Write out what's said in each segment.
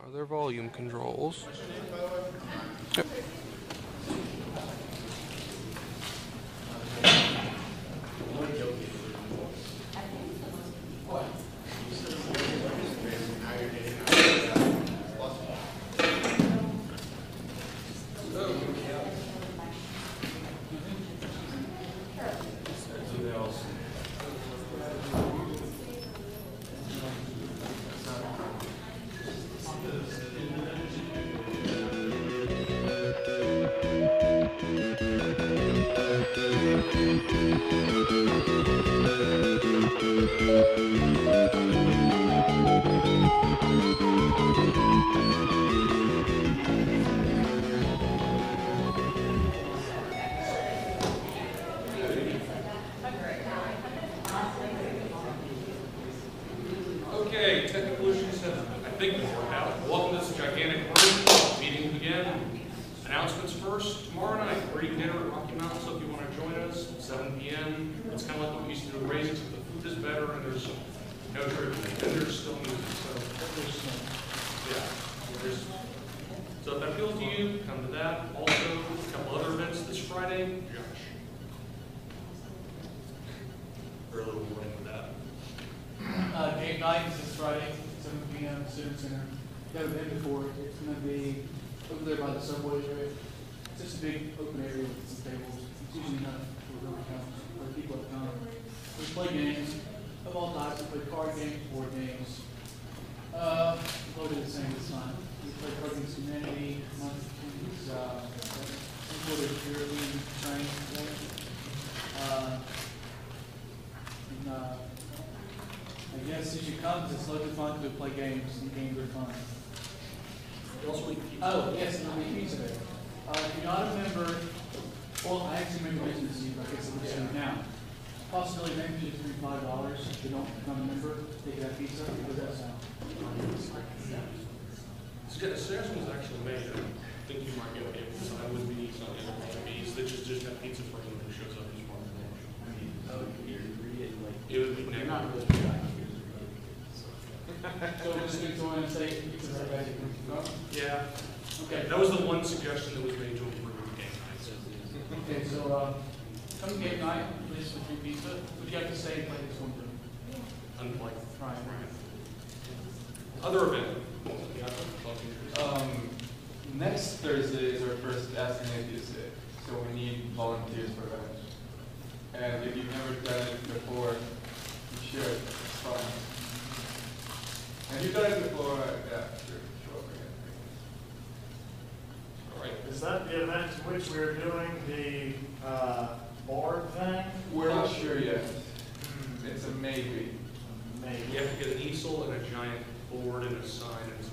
Are there volume controls? Yep. Okay, technical issues have, I think, been worked out. Welcome to this gigantic room. Meeting will begin. Announcements first. Tomorrow night, we're eating dinner at Rocky Mountain, so if you want to join us, 7 p.m. It's kind of like what we used to do at Raisins, but the food is better and there's no trivia. And there's still music, so yeah. So if that appeals to you, come to that. Also, a couple other events this Friday. Josh. We're a little warning with that. Game night is this Friday, 7 p.m. Student Center. Never been before. It's going to be over there by the subway area. It's just a big open area with some tables. It's usually enough for people to come. We play games of all types. We play card games, board games. We'll do the same this time. We play card games, humanity, monkeys, some sort of European train. I guess as you come, it's loads of fun to play games, and games are fun. Oh, yes, and there'll be pizza there. If you're not a member, well, I actually made a mention this to you, but I guess I'm just saying it now. Possibility maybe just $5 if you don't become a member, they can have pizza. How does that sound? The suggestion was actually made. I think you might get it because I would be something that means that just have pizza for anyone who shows up this morning. It would be negative. So we're just going to go in and say pizza right back to Yeah. Okay. That was the one suggestion that was made to improve the game nights. Okay, so come game night, please, with your pizza. What do you have to say and play this one through? Unlike Right. other event. Next Thursday is our first Ask an Atheist Day, so we need volunteers for that. And if you've never done it before, you should. It's fun. And you've done it before, yeah, sure, show up again. All right. Is that the event in which we're doing the board thing? We're not sure yet. It's a maybe. Maybe. You have to get an easel and a giant board and a sign. And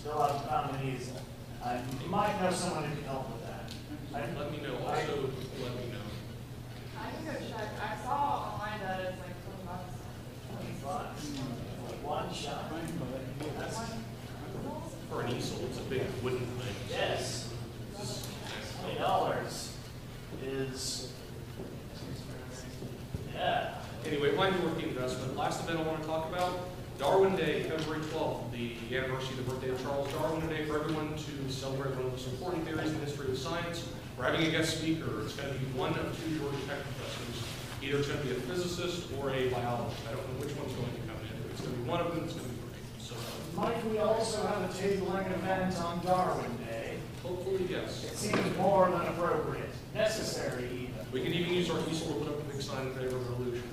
Still haven't found an easel. You might know someone who can help with that. let me know. Also, let me know. I can go check. I saw online that it's like $20. $20. One shot. That's, For an easel, it's a big wooden thing. yes. $20 is, yeah. Anyway, it might be worth the investment. Last event I want to talk about, Darwin Day, February 12th, the anniversary of the birthday of Charles Darwin, a day for everyone to celebrate one of the most important theories in the history of science. We're having a guest speaker. It's going to be one of two Georgia Tech professors. Either it's going to be a physicist or a biologist. I don't know which one's going to come in. It's going to be one of them. It's going to be great. So, Might we also have a tabling event on Darwin Day? hopefully, yes. It seems more than appropriate. Necessary, even. We can even use our easel to put up a big sign in favor of revolution.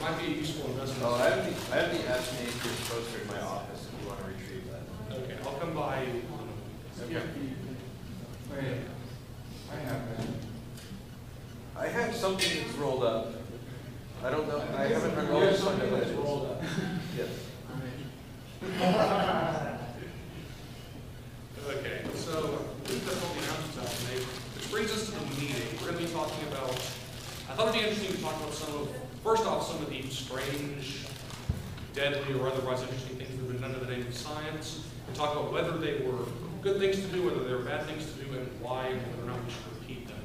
Might be a useful investment. Oh, I have the Ask an Atheist poster in my office if you want to retrieve that. Okay, I'll come by. Okay. Wait, I have that. I have something that's rolled up. I don't know. I haven't heard all Here's this something that's it is. rolled up. Yes. Okay, so I think that's all the announcements I have to make. Which brings us to the meeting. We're going to be talking about, I thought it'd be interesting to talk about first off, some of the strange, deadly, or otherwise interesting things that have been done in the name of science, and talk about whether they were good things to do, whether they were bad things to do, and why, and whether or not we should repeat them.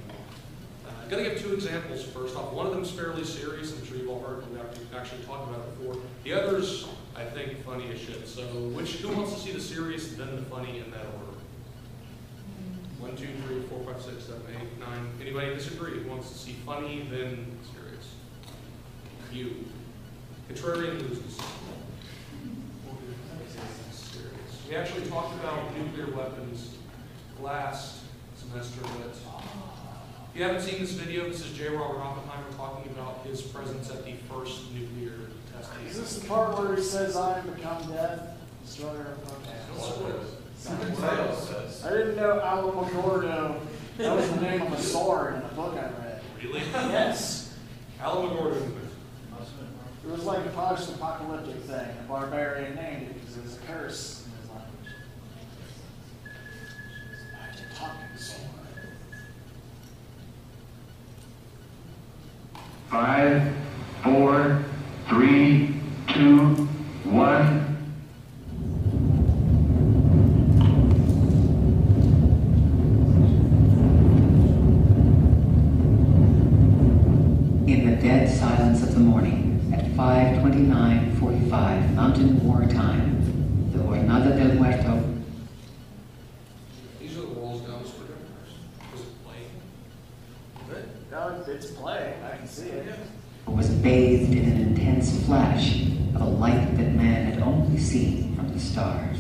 I'm going to give two examples first off. One of them is fairly serious, I'm sure you've all heard, we've actually talked about it before. The others, I think, funniest shit. So, who wants to see the serious, then the funny in that order? 1, 2, 3, 4, 5, 6, 7, 8, 9. Anybody disagree? Who wants to see funny, then serious? You. Contrarian loses. Serious. We actually talked about nuclear weapons last semester, but if you haven't seen this video, this is J. Robert Oppenheimer talking about his presence at the first nuclear testing. Is this the part where he says, "I am become death, destroyer of I didn't know Alamogordo. That was the name of a sword in a book I read. Really? Yes. Alamogordo. It was like a post-apocalyptic thing. A barbarian named it because it was a curse in his language. Magic talking sword. 5, 4, 3, 2, 1. In the dead silence of the morning, at 5:29:45 Mountain War Time, the Jornada del Muerto. These are the walls down the street. Was it playing? No, it's playing. I can see it. Was bathed in an intense flash of a light that man had only seen from the stars.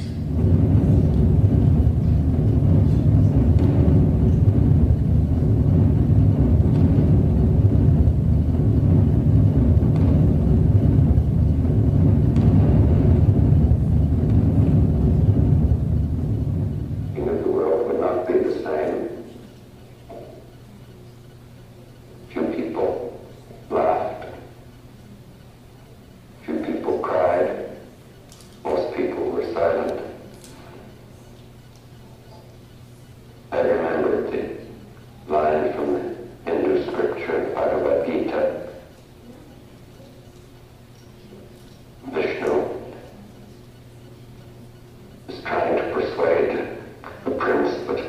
The world would not be the same. Few people laughed. Few people cried. Most people were silent. I remembered the line from the Hindu scripture, Bhagavad Gita. Vishnu is trying to persuade the prince that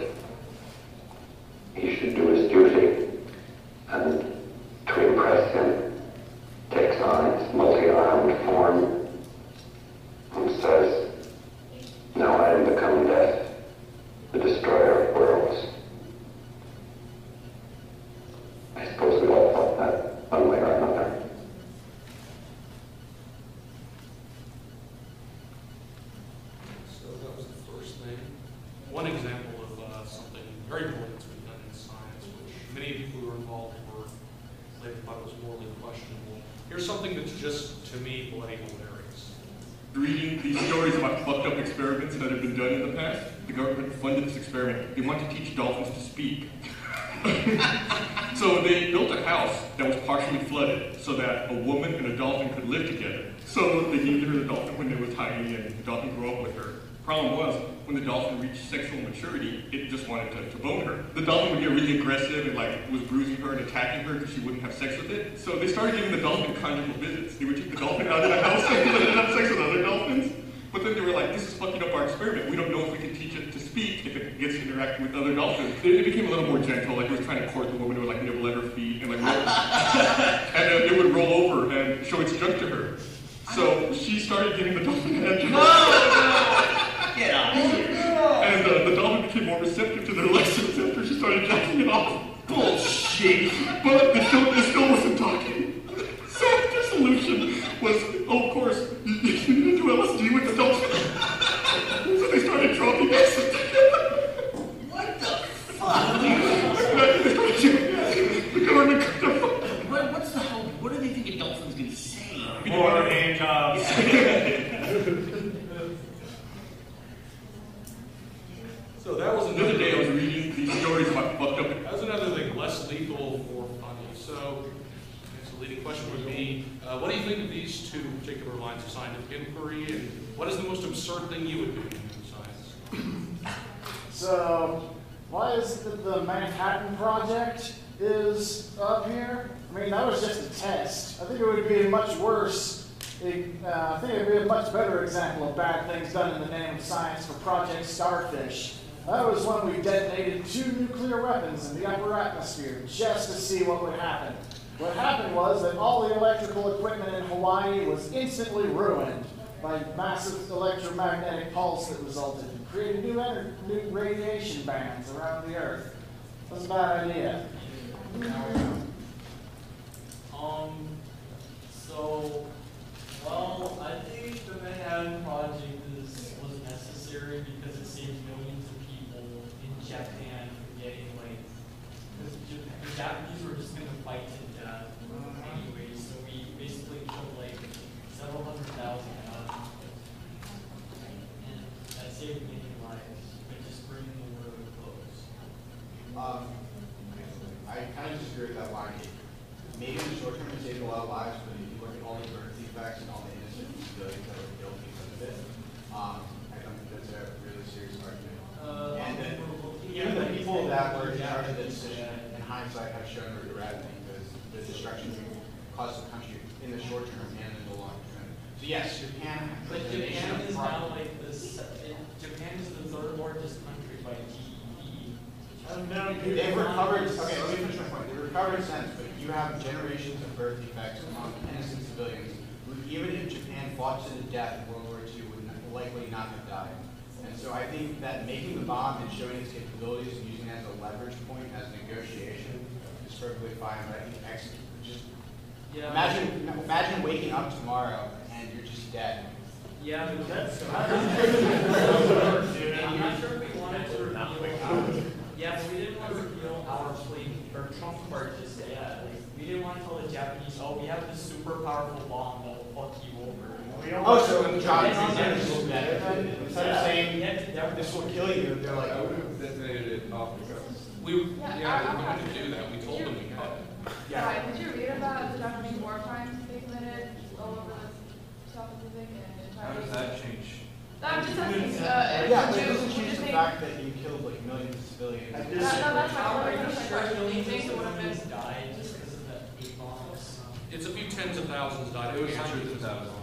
he should do his duty, and to impress him takes on its multi-armed form and says, "Now I am become death, the destroyer of worlds." I suppose we all thought that one way or another. So that was the first thing. One example of something very important that's been done in science, which many of you who were involved were later thought was morally questionable. Here's something that's just, to me, bloody hilarious. Reading these stories about fucked up experiments that have been done in the past, the government funded this experiment. They want to teach dolphins to speak. So they built a house that was partially flooded so that a woman and a dolphin could live together. So they gave her the dolphin when they were tiny, and the dolphin grew up with her. Problem was, when the dolphin reached sexual maturity, it just wanted to bone her. The dolphin would get really aggressive and was bruising her and attacking her because she wouldn't have sex with it. So they started giving the dolphin conjugal visits. They would take the dolphin out of the house and let it have sex with other dolphins. But then they were like, this is fucking up our experiment. We don't know if we can teach it to speak if it gets to interact with other dolphins. It became a little more gentle. It was trying to court the woman. It would nibble at her feet and and it would roll over and show its junk to her. So she started giving the dolphin head. Get off. And the dolphin became more receptive to their lessons after she started jacking it off. Bullshit. But it still wasn't talking. So the solution was, of course, you need to do LSD with the dolphin. So they started dropping acid together. What the fuck? The government could What do they think a dolphin's gonna say? More hand jobs. So that was The another other day I was reading these stories about fucked up. That was another thing, less lethal, more funny. So, the leading question would be, what do you think of these two particular lines of scientific inquiry, and what is the most absurd thing you would do in science? So, why is it that the Manhattan Project is up here? I mean, that was just a test. I think it would be much worse. I think it would be a much better example of bad things done in the name of science for Project Starfish. That was when we detonated 2 nuclear weapons in the upper atmosphere just to see what would happen. What happened was that all the electrical equipment in Hawaii was instantly ruined. by massive electromagnetic pulse that resulted in creating new radiation bands around the Earth. That's a bad idea. Well, I think the Manhattan Project was necessary because it saved millions of people in Japan from getting because the Japanese were just going to fight to death anyway, so we basically killed several hundred thousand out, and that saved many lives, but just bringing the war to a close. I kind of disagree with that line. Maybe in the short term it saved a lot of lives, but if you look at all the birth defects and all the innocent civilians that were killed because of it, I don't think that's a really serious argument. Even the people that were in charge of the decision, in hindsight, have shown regret because the destruction caused the country in the short term and in the long term. So yes, Japan. But Japan is now Japan is the third largest country by GDP. They've recovered. Okay, let me finish my point. They've recovered since, but you have generations of birth defects among innocent civilians who, even if Japan fought to the death in World War II, would likely not have died. And so I think that making the bomb and showing its capabilities and using it as a leverage point, as negotiation, is perfectly fine. But I think imagine waking up tomorrow and you're just dead. Yeah, but that's. I'm not sure if we wanted to reveal. Yeah, but we didn't want to reveal our fleet or Trump purchase yet. We didn't want to tell the Japanese, oh, we have this super powerful bomb that will fuck you over. So when John Cena better, instead of saying this will kill you, they're like, I would have detonated it off the coast. We wanted to do that. We told them we could. Yeah. Did you read about the Japanese war crimes they committed all over the South Pacific and How does that change? I'm just asking. yeah, but it doesn't change the fact that you killed millions of civilians. That's my question. Do you think it would have been died just because of the A-bombs? It's a few tens of thousands died. It was hundreds of thousands.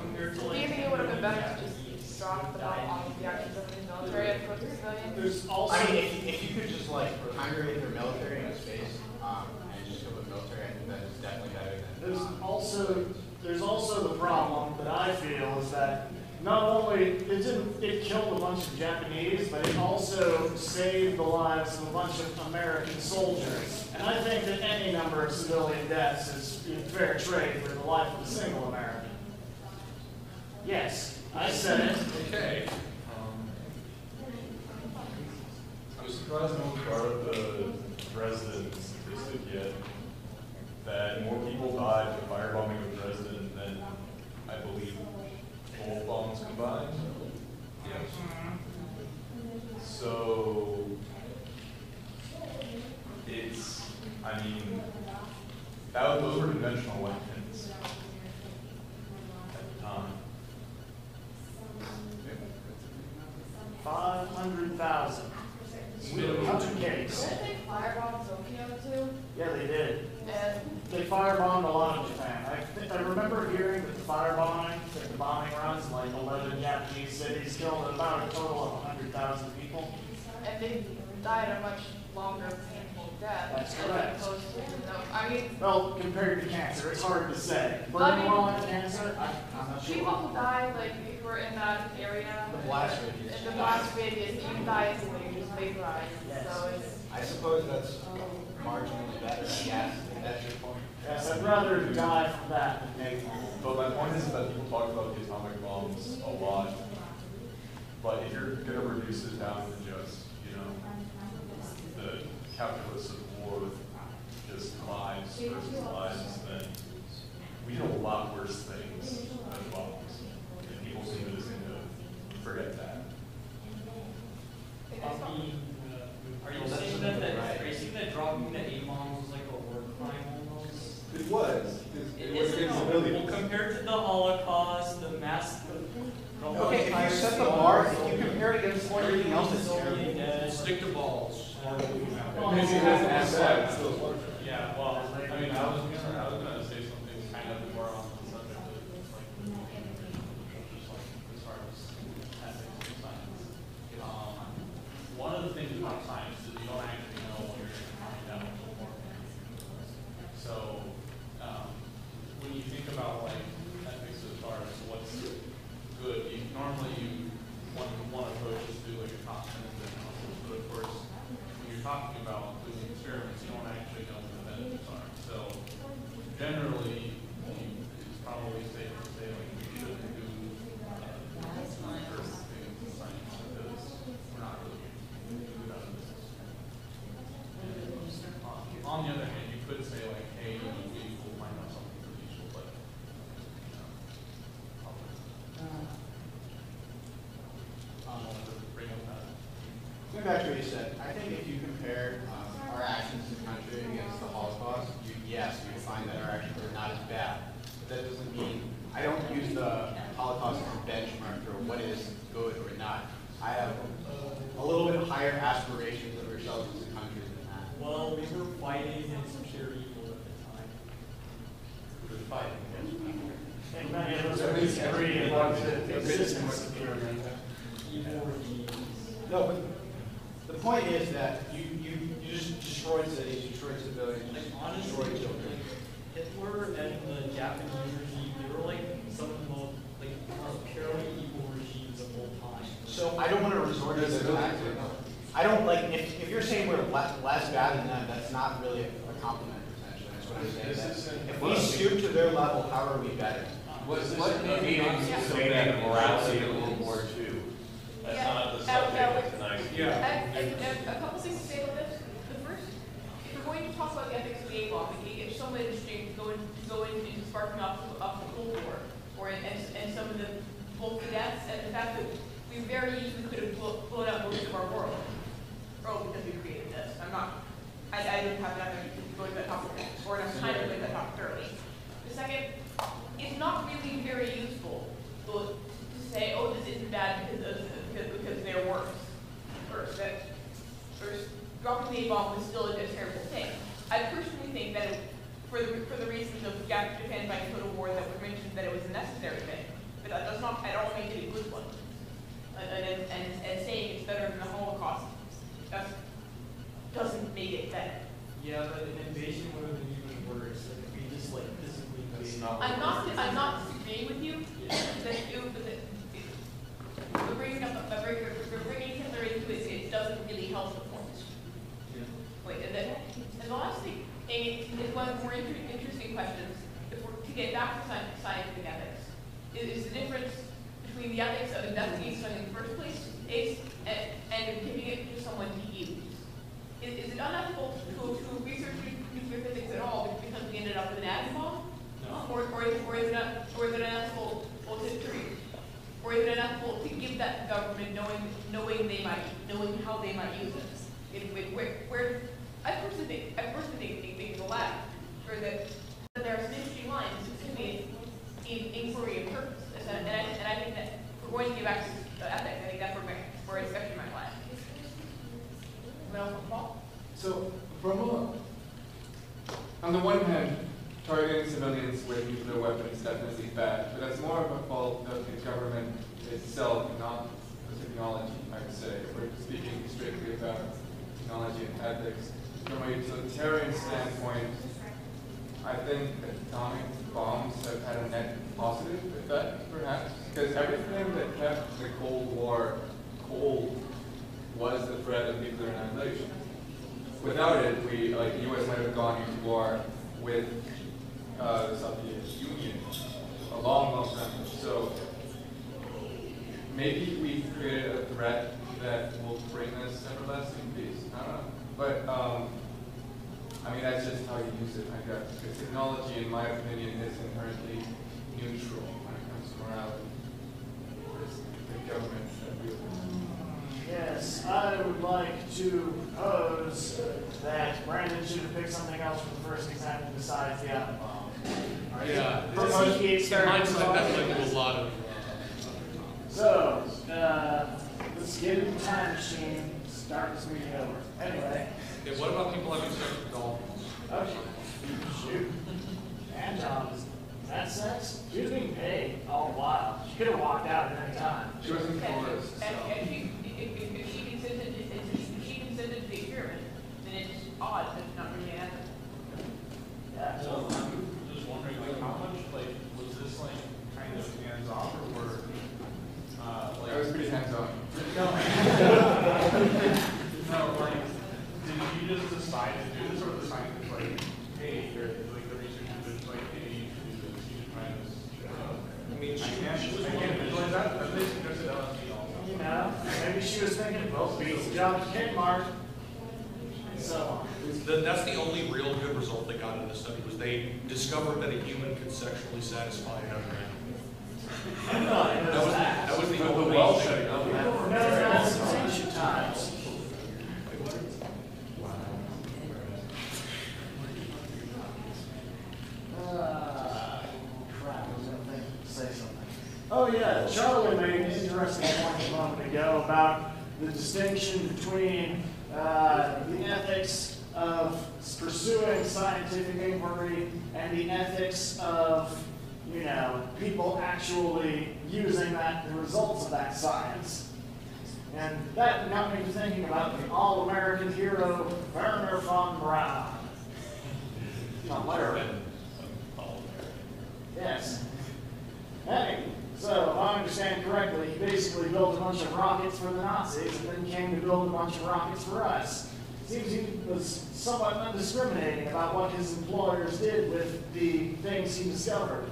Compared to do you think it would have been better to just drop the bomb on the actions of the military as opposed to civilians? There's also, I mean, if you could just congregate their military in space and just kill the military, I think that is definitely better than. there's also the problem that I feel is that not only it killed a bunch of Japanese, but it also saved the lives of a bunch of American soldiers. And I think that any number of civilian deaths is in fair trade for the life of a single American. Yes, I said it. Okay. I was surprised no one brought up the Dresden statistic yet. That more people died from firebombing of Dresden than, I believe, both bombs combined. Yes. So, those were conventional weapons at the time. 500,000. Didn't they firebomb Tokyo too? Yeah, they did. And They firebombed a lot of Japan. I remember hearing that the firebombing, that the bombing runs, 11 Japanese cities killed about a total of 100,000 people. and they died a much longer, painful death. That's as correct. opposed to, Well, compared to cancer, it's hard to say. Burning lung cancer, I'm not sure. people who died, who were in that area. The blast radius. In the blast radius, you die instantly, you just vaporize. Yes. So it's. I suppose that's marginally better, I guess, if that's your point. Yes, I'd rather die from that than make one. But my point is that people talk about the atomic bombs a lot. But if you're going to reduce it down to just, the calculus of war with just lives versus lives, then we do a lot worse things than bombs. And people seem to forget that. Are you saying that dropping the A-bombs was like a war crime almost? It was. It was against civilians. Well, compared to the Holocaust, the mass. Okay, if you set the bar, if you compare it against everything else that's terrible. Stick to balls. Maybe it has an aspect, it's still larger. Yeah, well, I mean, I was gonna say something kind of more on the subject of just as far as ethics and science. One of the things about science is you don't actually know what you're going to find out beforehand. So when you think about ethics as far as what's normally you want to approach is through like a cost benefit analysis, but of course, when you're talking about doing experiments, you don't actually know what the benefits are. So generally, it's probably safe to say like we shouldn't do certain things in science because we're not really doing good out of this. On the other hand, you could say like, hey, we will find out something really useful, but Going back to what you said, I think if you compare our actions as a country against the Holocaust, yes, you find that our actions are not as bad. But that doesn't mean, I don't use the Holocaust as a benchmark for what is good or not. I have a little bit higher aspirations of ourselves as a country than that. Well, we were fighting against pure evil at the time. We were fighting against people. And many of us at least agree about the existence of pure evil. No, but the point is that you just destroyed cities, destroyed civilians, like honestly, destroyed children. Hitler and the Japanese regime, they were like some of the most purely evil regimes of all time. So I don't want to resort to the tactic. I don't like if you're saying we're less bad than them, that's not really a compliment. Essentially, that's what I'm saying. If we stoop to their level, how are we better? What maybe say that morality in World War II? That's not the subject of tonight's meeting. A couple things to say about this. The first, if we're going to talk about the ethics of the A-bomb, it's somewhat interesting to go into sparking off the Cold War, and some of the both the deaths and the fact that we very easily could have blown up most of our world. Because we created this. I didn't have enough to go into that topic or enough time to go into that topic thoroughly. The second, it's not really very useful to say, oh, this isn't bad because they're worse. First, dropping the A-bomb was still a terrible thing. I personally think that for the reasons of Japan fighting total war that were mentioned, that it was a necessary thing, but that does not at all make it a good one. And saying it's better than the Holocaust, that doesn't make it better. Yeah, but an invasion would have been even worse. Like if we just like physically invaded. I'm not disagreeing with you. But bringing Hitler into it doesn't really help the point. Yeah. Wait, and the last thing is one of the more interesting questions. If we're to get back to scientific ethics, is the difference between the ethics of investigating something in the first place and giving it to someone to use. Is it unethical to research nuclear physics at all because we ended up with an atom bomb? No. Or is it unethical or is it unethical to give that to government knowing how they might use it? I personally think the latter, or that there are some interesting lines between inquiry and purpose. And I think that if we're going to get back to ethics, I think that's where a discussion might lie. Anyone else want to follow? So, on the one hand, targeting civilians with nuclear weapons is definitely bad, but that's more of a fault of the government itself, not the technology, I would say. If we're speaking strictly about technology and ethics. From a utilitarian standpoint, I think atomic bombs have had a net positive effect, perhaps, because everything that kept the Cold War cold was the threat of nuclear annihilation. Without it, the U.S. might have gone into war with the Soviet Union a long, long time ago. So maybe we've created a threat that will bring us everlasting peace. I don't know. But, I mean, that's just how you use it, I guess. Because technology, in my opinion, is inherently neutral when it comes to morality. It's the government that we Yes, I would like to propose that Brandon should have picked something else for the first example besides the atom bomb. Yeah, Propose he in hindsight, that's like a lot of. So, let's get in the time machine, start this meeting over. Anyway. Okay, what about people having sex with dolphins? Okay. Shoot. And that sex? She was being paid all the while. She could have walked out at any time. She wasn't coerced. And if she consented to the experiment, then it's odd that it's not really ethical. Yeah. So I'm just wondering, like, how much, like, was this, like, kind of hands-off, or were No, like, did you just decide to do this, or the scientists like, hey, like the researchers just like, hey, you should do this, you should try this? I mean, I can't visualize that. That's basically just an LSD also. You know, maybe she was thinking, well, beats the job to Kmart, and so on. That's the only real good result they got in the study, was they discovered that a human could sexually satisfy another animal. That was the only well thing. check. Remember that since ancient times. Crap, I was gonna think, say something. Oh yeah, Charlie made an interesting point a moment ago about the distinction between the ethics of pursuing scientific inquiry and the ethics of, you know, people actually using the results of that science. And that got me thinking about the all-American hero, Werner von Braun. Not Larry. Yes. Hey, so if I understand correctly, he basically built a bunch of rockets for the Nazis and then came to build a bunch of rockets for us. Seems he was somewhat undiscriminating about what his employers did with the things he discovered,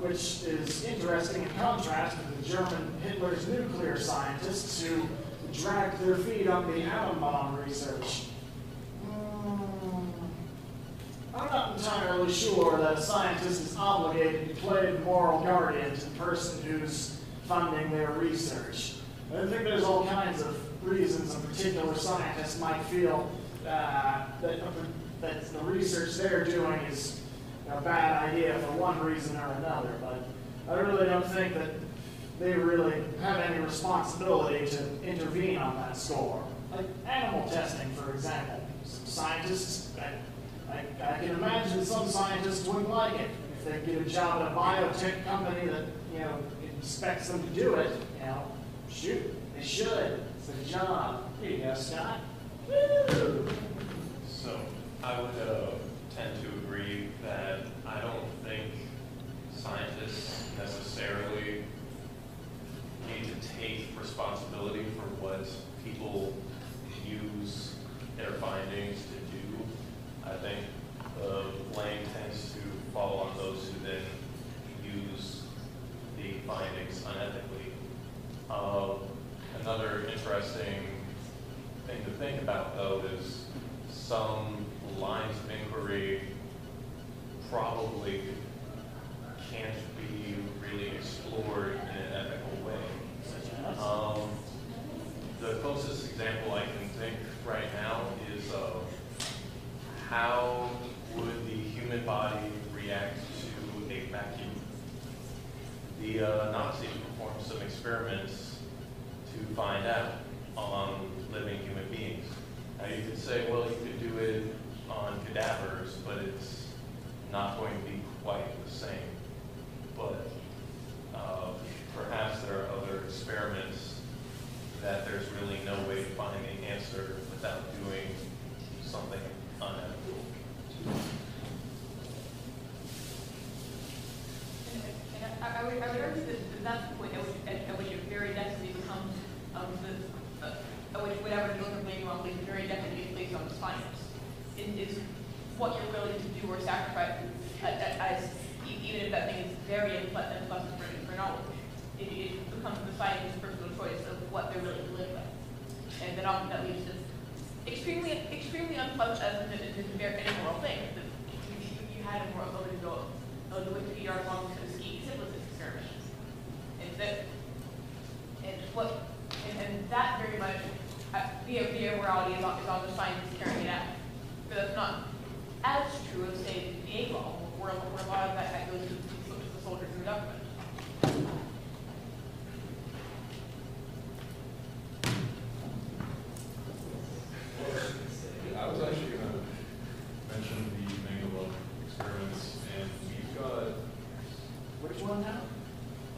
which is interesting in contrast with the German Hitler's nuclear scientists who dragged their feet on the atom bomb research. I'm not entirely sure that a scientist is obligated to play the moral guardian to the person who's funding their research. I think there's all kinds of reasons a particular scientist might feel that the research they're doing is a bad idea for one reason or another, but I really don't think that they really have any responsibility to intervene on that score. Like animal testing, for example. Some scientists, I can imagine some scientists wouldn't like it if they get a job at a biotech company that, you know, expects them to do it. You know, shoot, they should. It's their job. Here you go, Scott. Woo! So I would tend to agree that I don't think scientists necessarily need to take responsibility for what people use their findings to do. I think the blame tends to fall on those who then use the findings unethically. Another interesting thing to think about, though, is some lines of inquiry probably can't be really explored in an ethical way. The closest example I can think right now is how would the human body react to a vacuum? The Nazis performed some experiments to find out on living human beings. Now you could say, well, you could do it on cadavers, but it's not going to be quite the same. But perhaps there are other experiments that there's really no way to find the answer without doing something unethical. I would argue that that's the point at which it very definitely becomes whatever the other blame on is very definitely placed on the science. Is what you're willing to do or sacrifice, even if that thing is very unpleasant for knowledge. It becomes the scientist's personal choice of what they're willing to live with, and then often that leads to extremely unpleasant as an immoral thing. You had a moral ability to go, oh, the Wikipedia article on the ski syphilis experiment. And that very much, the immorality is on the scientists carrying it out. But that's not as true of, say, the A-bomb, where a lot of that goes to the soldiers and the government. I was actually going to mention the Mengele experiments, and we've got Which one now?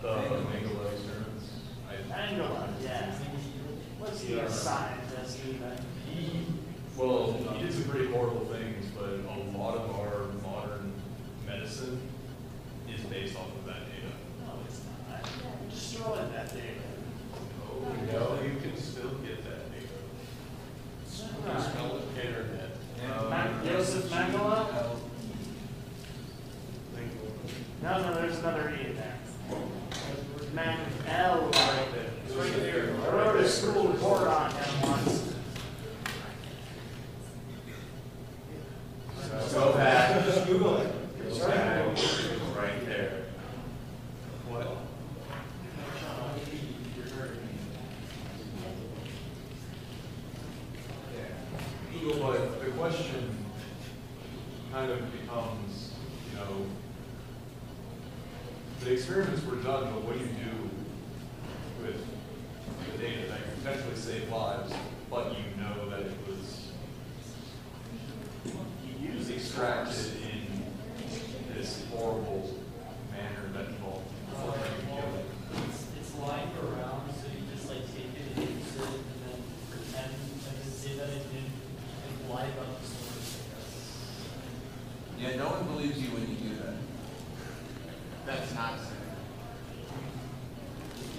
the Mengele experiments. Mengele, yeah. What's he a scientist even? He did some pretty horrible things, but a lot of our modern medicine is based off of that data. No, it's not. You destroyed that data. Oh, yeah. Mandel. I wrote a school report on him once. Go back. Just Google it. Go back. Right there. What? But the question kind of becomes, you know, the experiments were done, but what do you do with the data that can potentially save lives, but you know that it was extracted in this horrible manner that involved killing? It's lying around, so you just like take it and use it and then pretend and then say that it didn't and lie about the story. Yeah, no one believes you when you do that. That's not safe.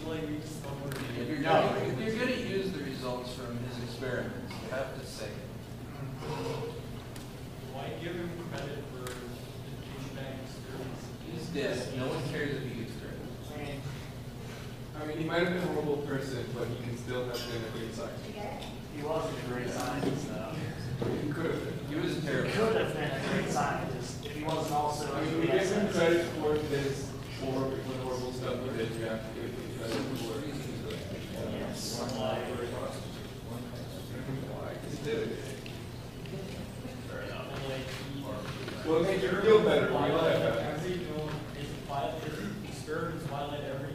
Like we just don't worry. If you're going to use the results from his experiments, you have to say it. Why give him credit for the douchebag experience? He's dead. No one cares if he gets credit. I mean, he might have been a horrible person, but he can still have been a great scientist. He wasn't a great scientist, though. He could have been. He was terrible. He could have been a great scientist if he wasn't also. I mean, we give him credit for this horrible stuff he did. You have to give him credit for it. Yes. Why? He did it. Well, it makes you feel better. You like that. Experiments violate every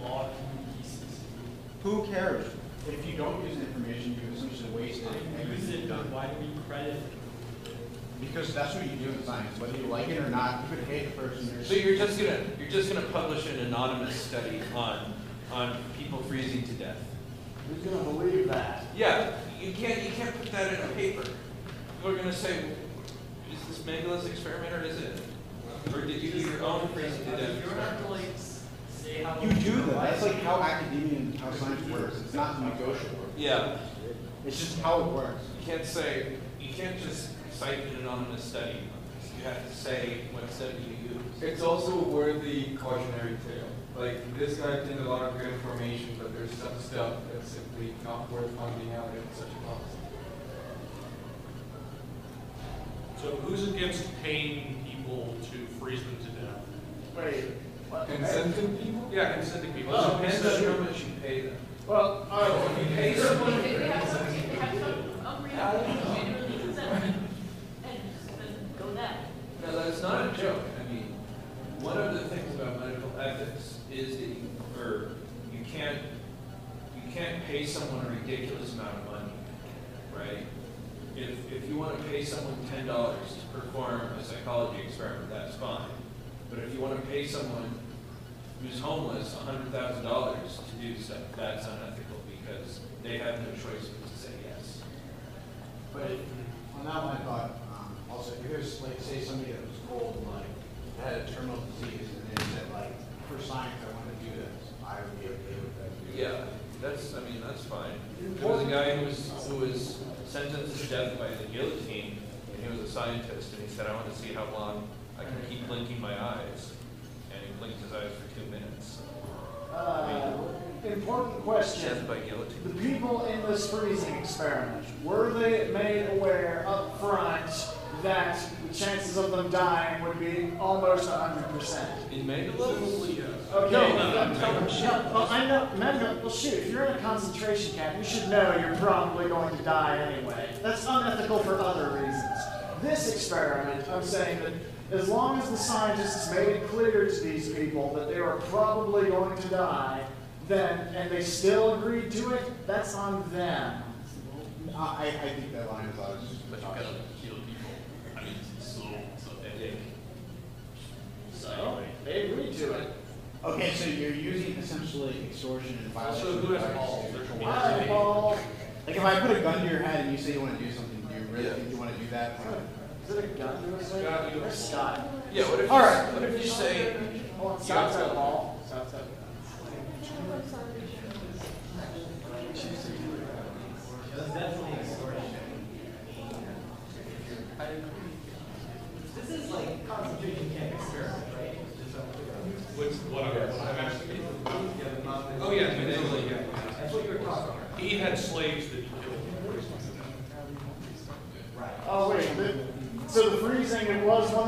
law of human decency. Who cares? If you don't use the information, you essentially waste it. Use it, but why do we credit? Because that's what you do in science, whether you like it or not. You could hate the person. So you're just gonna publish an anonymous study on people freezing to death. Who's gonna believe that? Yeah, you can't put that in a paper. People are gonna say, is this Mengele's experiment or is it? Or did you do your own freezing to You death? don't have to like say how You do that. That's like how academia and how science works. It's not negotiable. Yeah. It's just how it works. You can't just cite an anonymous study. You have to say what study you use. It's also a worthy cautionary tale. Like, this guy obtained a lot of good information, but there's some stuff that's simply not worth finding out at such a cost. So who's against paying people to freeze them to death? Wait. What? Consenting people? Yeah, consenting people. Well, So it depends on how much you pay them. Well, If you pay someone, If they have some unreasonable, genuinely consent, and then go that. no, that's not a joke. I mean, one of the things about medical ethics is that you can't pay someone a ridiculous amount of money, right? If you want to pay someone $10 to perform a psychology experiment, that's fine. But if you want to pay someone who's homeless $100,000 to do stuff, that's unethical because they have no choice but to say yes. But on that one, I thought, also, here's like, say somebody that was old, like, had a terminal disease, and they said, like, for science, I want to do this. I would be okay with that. Yeah, that's fine. There was a guy who was sentenced to death by the guillotine, and he was a scientist, and he said, I want to see how long I can keep blinking my eyes. And he blinked his eyes for 2 minutes. Important question. Death by guillotine. The people in this freezing experiment, were they made aware up front that the chances of them dying would be almost 100%? In Mengele? Okay. No, well, I know, Mengele, well shoot, if you're in a concentration camp, you should know you're probably going to die anyway. That's unethical for other reasons. This experiment, I'm saying that as long as the scientists made it clear to these people that they were probably going to die, then, and they still agreed to it, that's on them. I think that line is out. But you gotta kill people. I mean, so ethic. So, they agreed to it. Okay, so you're using essentially extortion and violence. So who has balls? Eyeball. Like if I put a gun to your head and you say you want to do something, do you really think you want to do that? Is it a gun to his head? Where's Scott? Yeah, what if All right. what if you say, Hold on, Scott's at ball. Scott's at That's definitely extortion. I agree. This is like concentration camp experiment, right? What I'm asking you.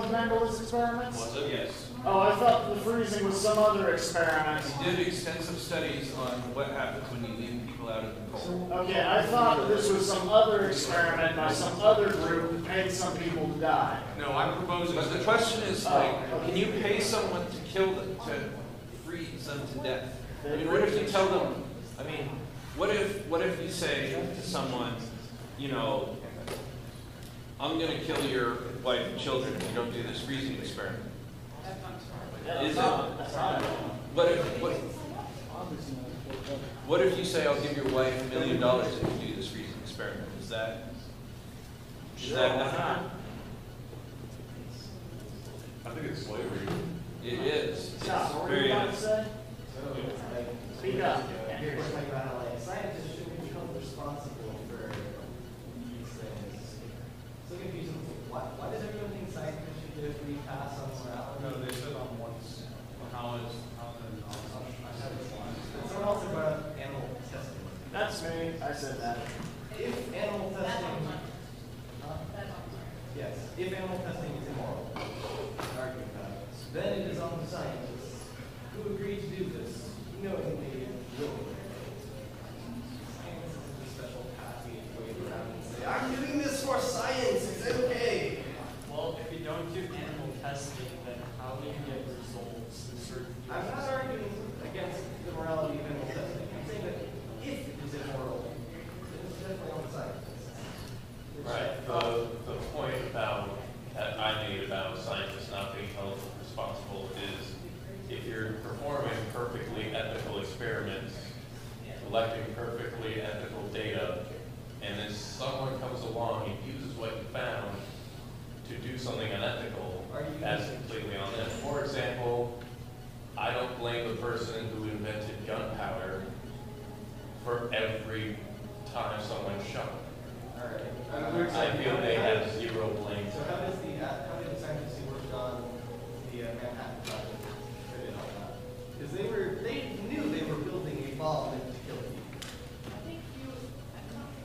the Mendel's experiments? Was it? Yes. Oh, I thought the freezing was some other experiment. He did extensive studies on what happens when you leave people out in the cold. Okay, I thought that this was some other experiment by some other group that paid some people to die. No, I'm proposing. But the question is, can you pay someone to kill them, to freeze them to death? I mean, what if you tell them, I mean, what if you say to someone, you know, I'm going to kill your wife and children if you don't do this freezing experiment? Is it? What if you say, I'll give your wife $1 million if you do this freezing experiment? Is that ethical? I think it's slavery. It is. It's very unethical. Speak up. You're talking about how like scientists shouldn't be held responsible for these things. So confusing. Why does everyone think scientists should get a free pass on morality? No, they said on once how it's Someone else brought up animal testing. That's me. I said that. If animal testing, yes, if animal testing is immoral, arguing about it, then it is on the scientists who agreed to do this, knowingly and willingly. Science is a special path we wave around and say, I'm doing this for science, it's okay. Well, if you don't do animal testing, then how do you get results in certain fields? I'm not arguing against the morality of animal testing. I'm saying that if it is immoral, then it's definitely on the scientists. Right. The point about that I made about scientists not being held responsible is if you're performing perfectly ethical experiments, collecting perfectly ethical data, and then someone comes along and uses what you found to do something unethical, that's completely on them. For example, I don't blame the person who invented gunpowder for every time someone shot. Alright. I feel they have zero blame. So how did the scientists who worked on the Manhattan Project fit in on that? Because they knew they were building a bomb meant to kill people. I think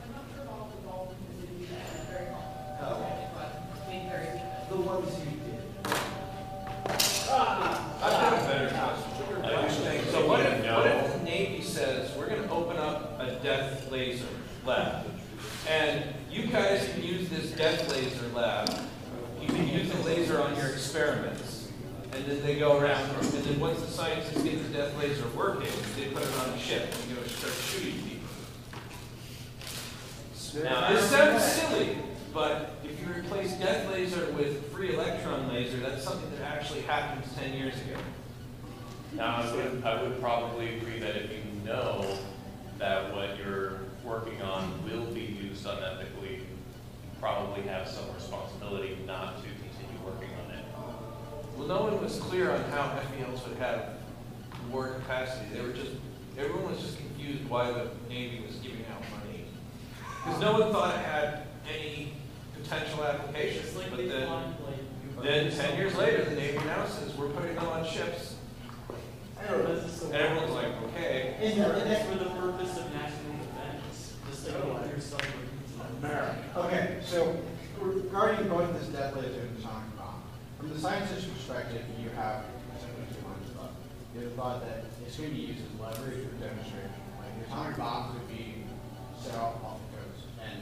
I'm not sure about the dolphins because they do that very often. Oh. But being very secret. The ones who did. I've got a better question. So what if the Navy says, we're going to open up a death laser lab, and you guys can use this death laser lab, you can use the laser on your experiments, and then they go around, and then once the scientists get the death laser working, they put it on a ship and go start shooting people. Now, this sounds silly, but if you replace death laser with free electron laser, that's something that actually happened 10 years ago. Now, I would probably agree that if you know that what you're working on will be used unethically, you probably have some responsibility not to continue working on it. Well, no one was clear on how FELs would have war capacity. Everyone was just confused why the Navy was giving out money. Because no one thought it had any potential applications. But then 10 years later, the Navy announces, we're putting them on ships. And everyone's like, okay. And that's for the purpose of national defense. Just like your submarines. Okay, so regarding both this death laser and the atomic bomb, from the scientist's perspective, you have essentially two lines of thought. You have the thought that it's going to be used as leverage for demonstration. Like the atomic bomb could be set off the coast, and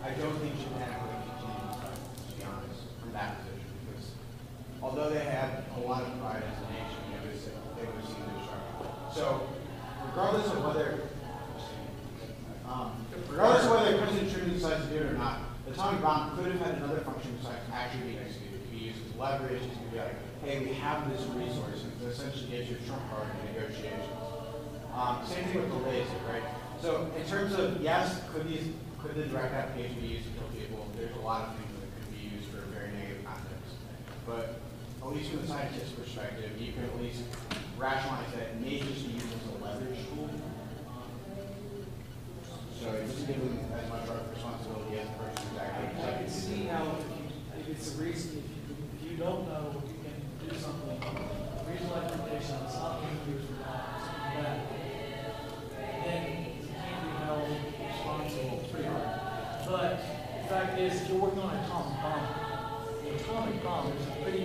I don't think Japan would continue to be honest, from that position, because although they have a lot of pride as a nation, they would have seen the destruction. So regardless of whether President Truman decides to do it or not, the atomic bomb could have had another function besides actually being executed. It could be used as leverage. It could be like, hey, we have this resource, and it essentially gives you a trump card in negotiations. Same thing with the laser, right? So in terms of, yes, could the direct application be used to kill people? There's a lot of things that could be used for a very negative context. But at least from the scientist's perspective, you can at least rationalize that it may just be used as a leverage tool. So it doesn't give them as much responsibility as the person who's actually. I can see how if it's a reason, if you don't know you can do something, reasonable application, it's not being used for that, then you can't be held responsible. It's pretty hard. But the fact is, if you're working on an atomic bomb, the atomic bomb, there's a pretty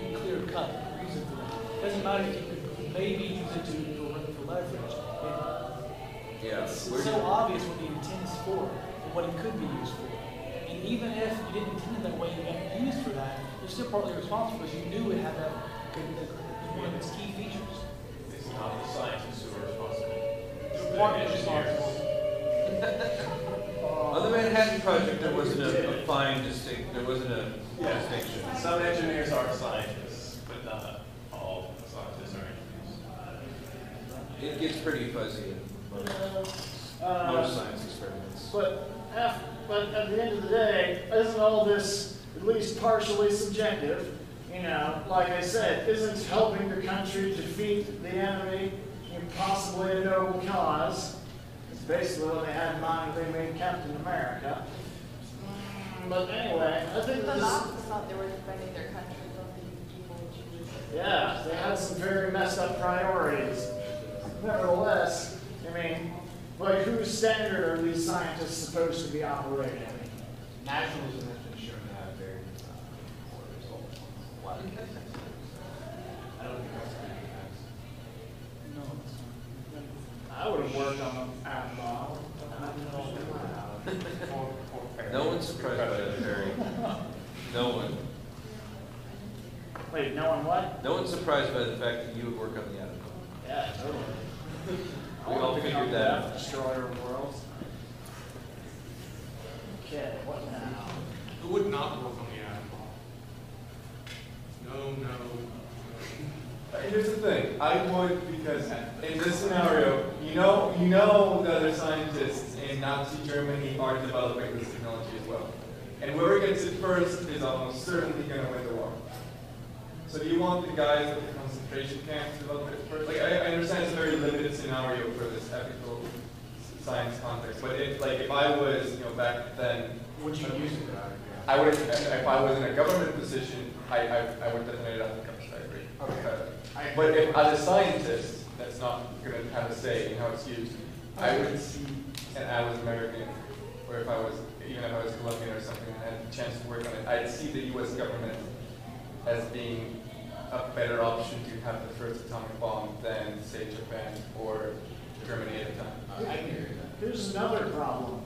doesn't matter if you could maybe use it to leverage. Yeah. It's so obvious what the intent is for and what it could be used for. And even if you didn't intend it that way, you got used for that, you're still partly responsible because you knew it had that one of its key features. It's not the scientists who are responsible. You're partly responsible. On the Manhattan Project, there wasn't a fine distinction. There wasn't a distinction. Some engineers are scientists, but not all scientists are engineers. It gets pretty fuzzy in most science experiments. But at the end of the day, isn't all this at least partially subjective? You know, like I said, isn't helping your country defeat the enemy possibly a noble cause? It's basically what they had in mind when they made Captain America. But anyway, I think The this. Nazis thought they were defending their country from the evil Jews. Yeah, they had some very messed up priorities. Nevertheless, I mean, like, whose standard are these scientists supposed to be operating? Nationalism has been shown to have very poor results. I don't think that's a good defense. No. I would have worked on an atom bomb. No one's surprised by that, Harry. No one. Wait, no one what? No one's surprised by the fact that you would work on the atom bomb. Yeah, totally. We all figured that out. Destroyer of worlds. Okay, what now? Who would not work on the atom bomb? No. Here's the thing, I would, because in this scenario, you know the other scientists in Nazi Germany are developing this technology as well. And whoever gets it first is almost certainly going to win the war. So do you want the guys at the concentration camps to develop it first? Like, I understand it's a very limited scenario for this ethical science context, but if I was, back then, Would you use it? I would, if I was in a government position, I would detonate it at the coast, I agree. Okay. But if, as a scientist, that's not going to have a say in how it's used, I would see, and I was American, or if I was, even if I was Colombian or something, and I had a chance to work on it, I'd see the US government as being a better option to have the first atomic bomb than, say, Japan or Germany at the time. I can agree with that. Here's another problem.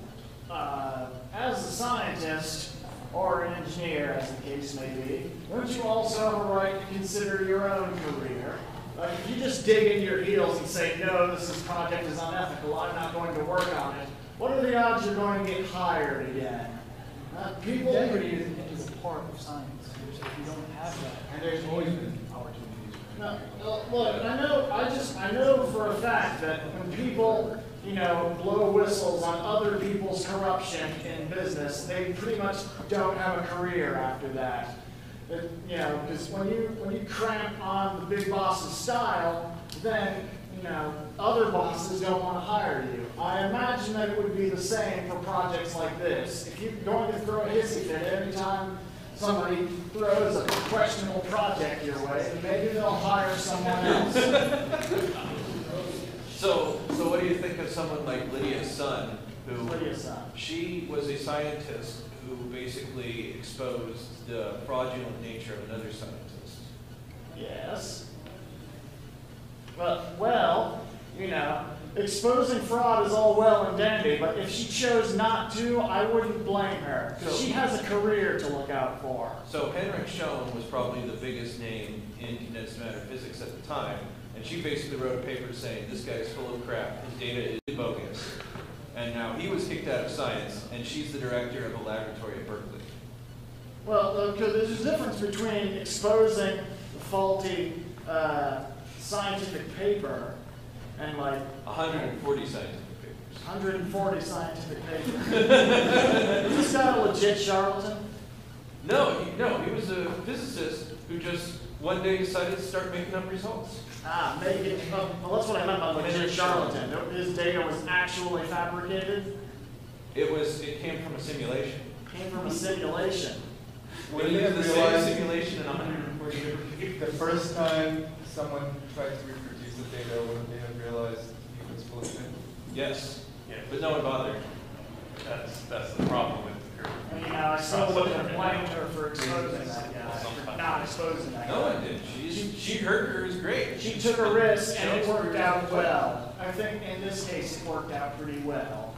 As a scientist, or an engineer, as the case may be, don't you also have a right to consider your own career? If you just dig in your heels and say, no, project is unethical, I'm not going to work on it, what are the odds you're going to get hired again? People... Integrity is a part of science. So if you don't have that, And there's always been opportunities. No, look, I know for a fact that when people, blow whistles on other people's corruption in business, they pretty much don't have a career after that. Because when you cramp on the big boss's style, then, other bosses don't want to hire you. I imagine that it would be the same for projects like this. If you're going to throw a hissy fit every time somebody throws a questionable project your way, maybe they'll hire someone else. So what do you think of someone like Lydia Sun, who Lydia Sun. She was a scientist who basically exposed the fraudulent nature of another scientist? Yes. Well, exposing fraud is all well and dandy, but if she chose not to, I wouldn't blame her, because she has a career to look out for. So Henrik Schoen was probably the biggest name in condensed matter physics at the time, and she basically wrote a paper saying this guy is full of crap, his data is bogus. And now he was kicked out of science, and she's the director of a laboratory at Berkeley. Well, because there's a difference between exposing a faulty scientific paper and 140 scientific papers. 140 scientific papers. Is this guy a legit charlatan? No, he was a physicist who just one day decided to start making up results. Well, that's what I meant by legit charlatan. His data was actually fabricated? It came from a simulation. Came from a simulation. When you have the same simulation in 140 different papers. The first time someone tried to reproduce the data, wouldn't they have realized he was full of it? Yes. Yeah. But no one bothered. That's the problem with the curve. I still wouldn't have blamed her for exposing that guy, for not exposing that guy. No one did. She heard her is great. She took a risk and it worked out well. I think in this case it worked out pretty well.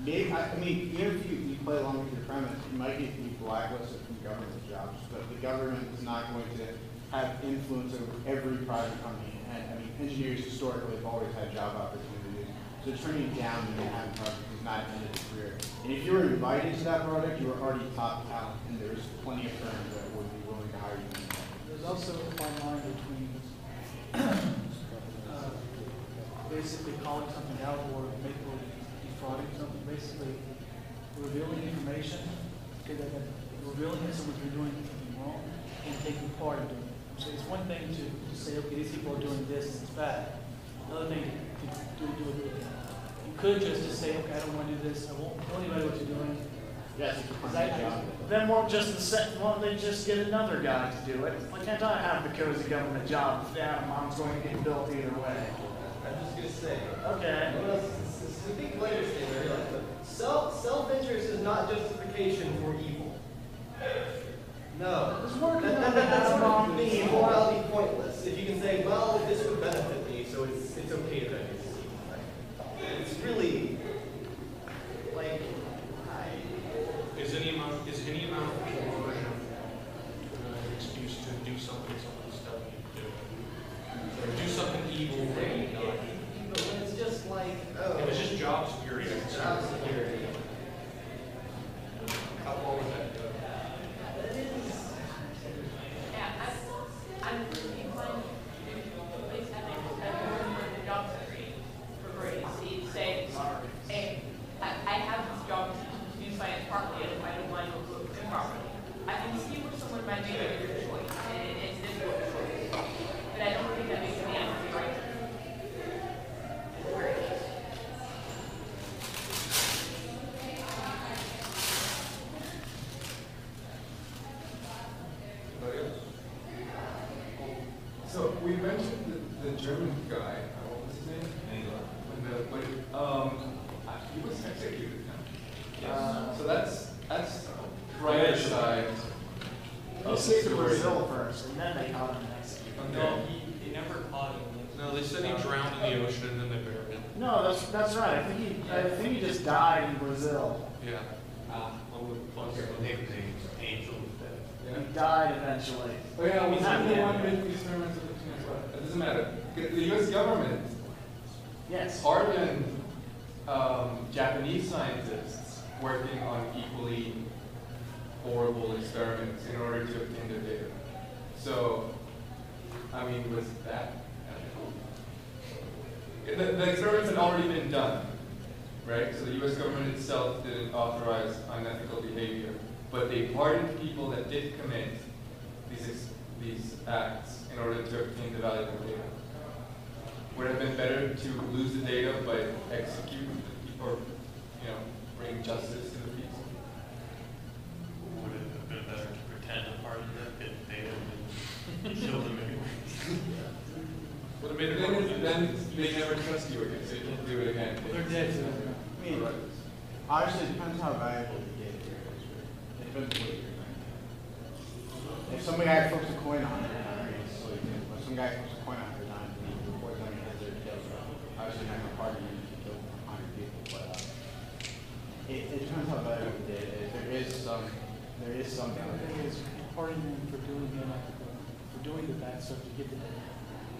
Maybe, I mean, even if you play along with your premise, you might get blacklisted from government jobs, but the government is not going to have influence over every private company. And I mean, engineers historically have always had job opportunities, so turning down the Manhattan Project is not the end of the career. And if you were invited to that project, you were already top talent, and there's plenty of firms that would be willing to hire you. There's also a fine line between basically calling something out or defrauding something, basically revealing information, okay, that revealing that someone's been doing something wrong and taking part in doing it. So it's one thing to say, okay, these people are doing this and it's bad. Another thing to do it again. You could just say, okay, I don't want to do this. I won't tell anybody what you're doing. Yes, then won't they just get another guy to do it? Why can't I have the cozy government job if the atom bomb's going to get built either way? I'm just going to say. Okay. It's a big layer statement. Self-interest is not justification for evil. No. It's morality pointless. If you can say, well, this would benefit me, so it's okay to do it. It's really like Is any amount of coercion an excuse to do something someone's telling you to do? Or do something evil for you not? But when it's just like, oh. If it's just job security. Job security. How far would that go? Yeah, I'm pretty inclined to place ethics as more than job security for grades. You'd say, hey, I have this job to do science properly, and I don't want to go improperly. I can see where someone might make a different choice, and it's this one choice. But I don't think that makes any ethically right. It's where it is. So we mentioned the German guy. What was his name? He was executed now. So that's right side. He escaped to Brazil first, and then they caught him and executed him. No, they never caught him. No, they said he drowned in the ocean and then they buried him. No, that's right. I think he just died in Brazil. Yeah. He died eventually. Oh yeah, was he the one with the experiments? It doesn't matter. The U.S. government pardoned Japanese scientists working on equally horrible experiments in order to obtain the data. So, I mean, was that ethical? The experiments had already been done, right? So the U.S. government itself didn't authorize unethical behavior, but they pardoned people that did commit these acts in order to obtain the valuable data. Would it have been better to lose the data but execute or, bring justice to the people? Would it have been better to pretend a part of that, get data and kill them anyway? Would have made it then they never trust you again, so you can't do it again. They're dead. I mean, obviously, it depends how valuable the data is. It depends what you're doing. If somebody had flips a coin on it, but some guy flips a coin on it, and he reports them as their kills, obviously not going to pardon you to kill 100 people, but it depends how valuable the data is. There is some. The thing is, pardoning them for doing the unethical, for doing the bad stuff to get the data.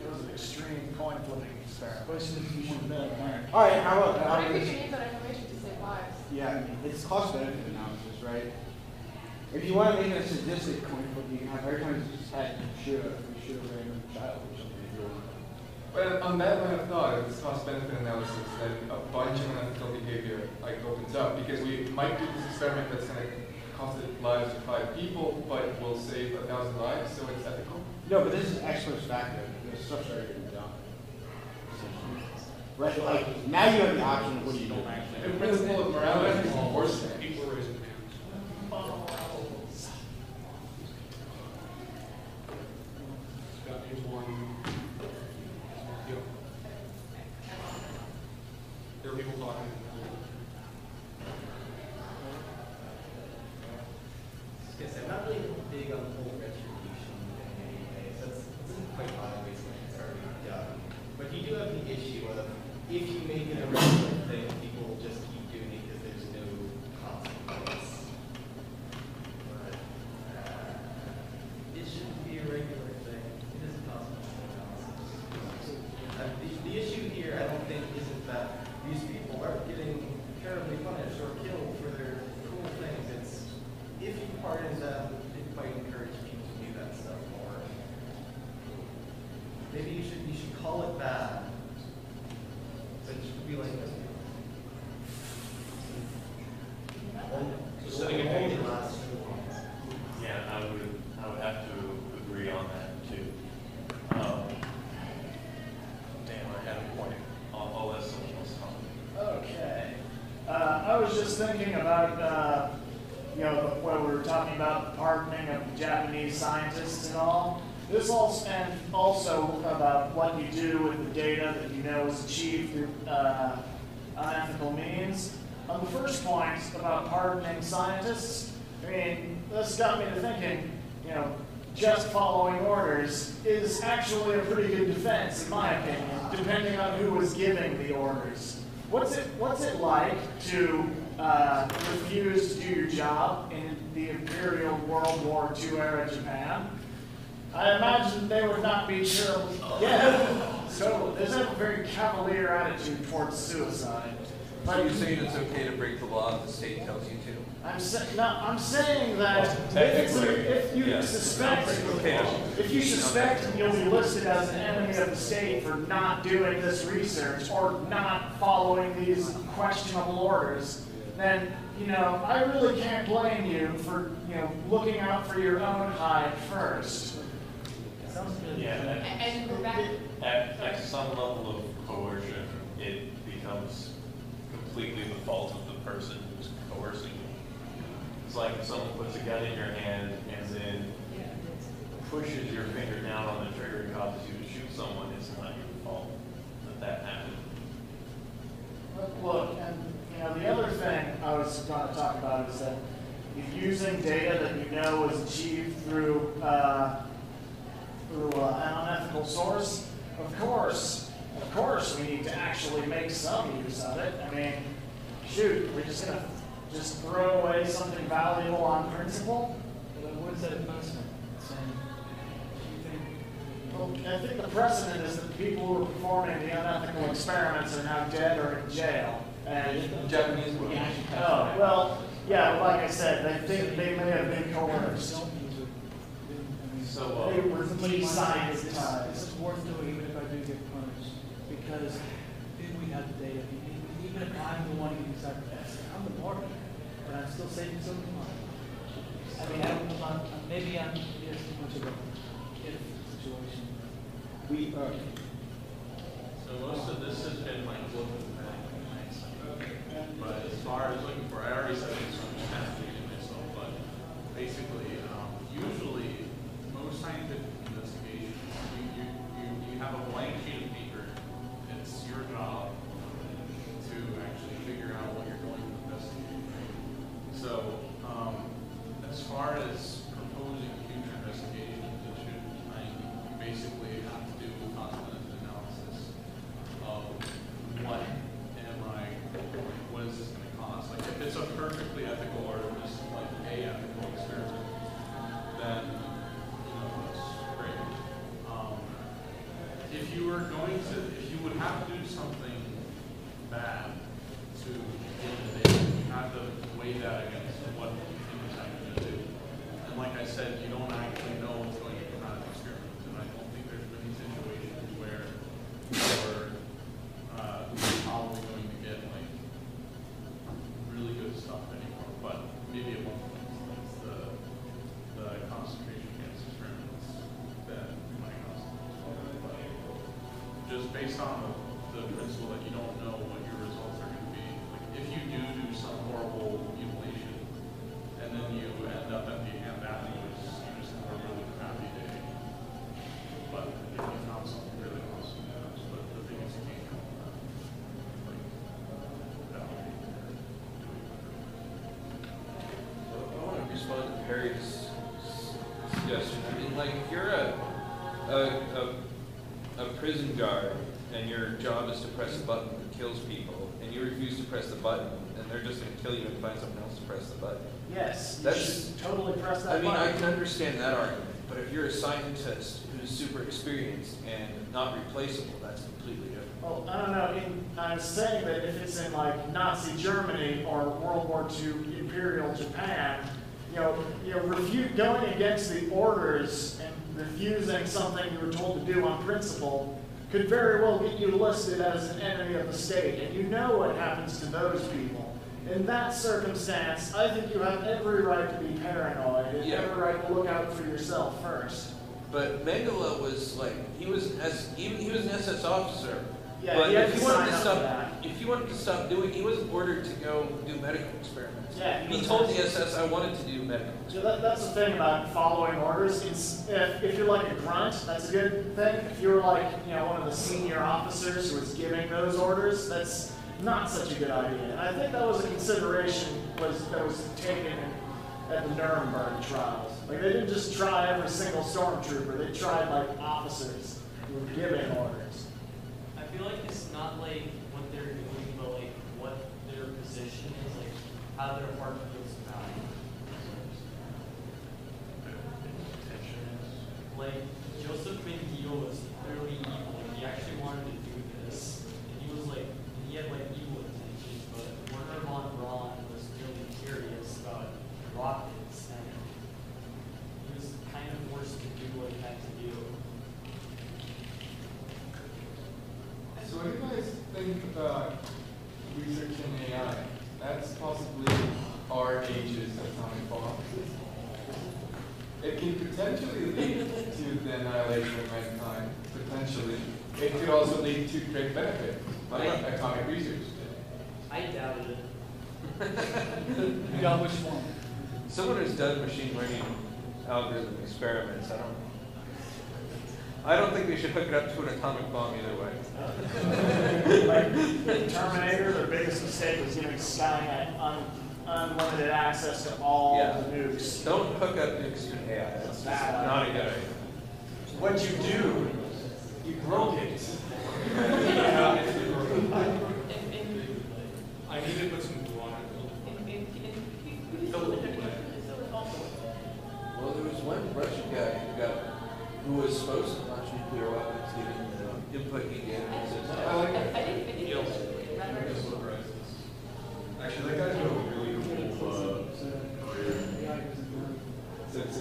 It was an extreme coin flipping experiment. All right, how about How do you use that information to save lives? Yeah, I mean, it's cost benefit analysis, right? If you want to make it a sadistic coin flip, you can have every time you just had shoot a random child or something. If you want. But on that line of thought, if it's cost benefit analysis, then a bunch of unethical behavior opens up, because we might do this experiment that's going to cost the lives of 5 people, but will save 1,000 lives, so it's ethical. No, but this is ex post facto. The stuff's already been done. Right, like, now you have the option of what do you do. The principle of morality is worse than People are raising hands. Scott, here's one. Yep. There are people talking. that these people aren't getting terribly punished or killed for their cool things. It's if you pardon them, it might encourage people to do that stuff more. Maybe you should call it bad. But it should be like setting a danger. Yeah, I would have to agree on that too. Damn, I had a point. I'll let someone else talk. Okay. I was just thinking about, when we were talking about the pardoning of Japanese scientists and all. This also, and also about what you do with the data that you know is achieved through unethical means. On the first point about pardoning scientists, I mean, this got me to thinking, just following orders is actually a pretty good defense, in my opinion, depending on who was giving the orders. What's it like to refuse to do your job in the Imperial World War II era Japan? I imagine they would not be terrible. Yeah, so there's a very cavalier attitude towards suicide. So you're saying it's okay to break the law if the state tells you to? I'm saying that if you suspect you'll be listed as an enemy of the state for not doing this research or not following these questionable orders, then I really can't blame you for looking out for your own hide first. Sounds good. Yeah, And we're back. at some level of coercion, it becomes completely the fault of the person who's coercing you. It's like if someone puts a gun in your hand and then pushes your finger down on the trigger and causes you to shoot someone, it's not your fault that happened. Look, and the other thing I was going to talk about is that using data that you know is achieved through an unethical source, of course, we need to actually make some use of it. I mean, shoot, we're just going to throw away something valuable on principle? What is that investment? Well, I think the precedent is that the people who are performing the unethical experiments are now dead or in jail. And Japanese would. Oh, well, yeah, like I said, they think they may have been coerced. So, they were desensitized. It's worth doing even if I do get punished. Because if we have the data, even if I'm the one who decides to test it, I'm the partner, but I'm still saving some money. I mean, maybe I'm just too much of a if situation. So most of this has been like looking back. But as far as looking for, I already said this, so I'm just kind of reading myself, but basically, usually most scientific investigations, you have a blank sheet of paper. It's your job to actually figure out what you're going to investigate. So as far as proposing future investigations, you basically have to do a cost-benefit analysis of what is this going to cost? Like if it's a perfectly ethical or just like a ethical experiment, then that's great. If you would have to do something bad to get the data, you have to weigh that against what you think it's actually going to do. And like I said, you don't actually know what's going to come out of the experiment. And I don't think there's many situations where you're probably going to get like really good stuff anymore. But maybe at one point, it's the concentration against experiments that might cost. But just based on the principle that you don't know what your results are going to be. Like if you do some horrible mutilation and then you end up at the end afterwards, you just have a really crappy day. But if you found something really awesome, but the thing is you can't count on that. Like that would be I want to respond to Perry's suggestion. I mean, like, if you're a prison guard and your job is to press a button that kills people, and you refuse to press the button, and they're just going to kill you and find someone else to press the button. Yes, that's totally press that button. button. I can understand that argument, but if you're a scientist who's super experienced and not replaceable, that's completely different. Well, I don't know. I'm saying that if it's in like Nazi Germany or World War II Imperial Japan, going against the orders and refusing something you were told to do on principle could very well get you listed as an enemy of the state. And you know what happens to those people. In that circumstance, I think you have every right to be paranoid and every right to look out for yourself first. But Mengele was like, he was an SS officer. Yeah, but he had if to he wanted sign to up stop, for that. if he wanted to stop doing, he wasn't ordered to go do medical experiments. Yeah, he told the SS, I wanted to do medical experiments. So that's the thing about following orders. If you're like a grunt, that's a good thing. If you're like one of the senior officers who was giving those orders, that's not such a good idea. And I think that was a consideration that was taken at the Nuremberg trials. Like they didn't just try every single stormtrooper; they tried like officers who were giving orders. I feel like it's not like what they're doing, but like what their position is, like how their heart feels about it. Like Joseph Mengele was clearly evil. He actually wanted to do this, and he was like, he had like evil intentions. But Werner von Braun was really curious about rockets, and he was kind of forced to do what he had to do. So what do you guys think about researching AI? That's possibly our age's atomic bomb. It can potentially lead to the annihilation of mankind, potentially. It could also lead to great benefit, like atomic research. I doubt it. You got which one? Someone who's done machine learning algorithm experiments, I don't think they should hook it up to an atomic bomb either way. Like in Terminator, their biggest mistake was giving Skynet unlimited access to all the nukes. Don't hook up nukes to AI. That's just not a good idea. What'd you do? You broke it. I need to put some glue on it. Well, there was one Russian guy who was supposed to launch nuclear weapons, given the input he gave. I like it. Actually, that guy's got a really cool career. So it's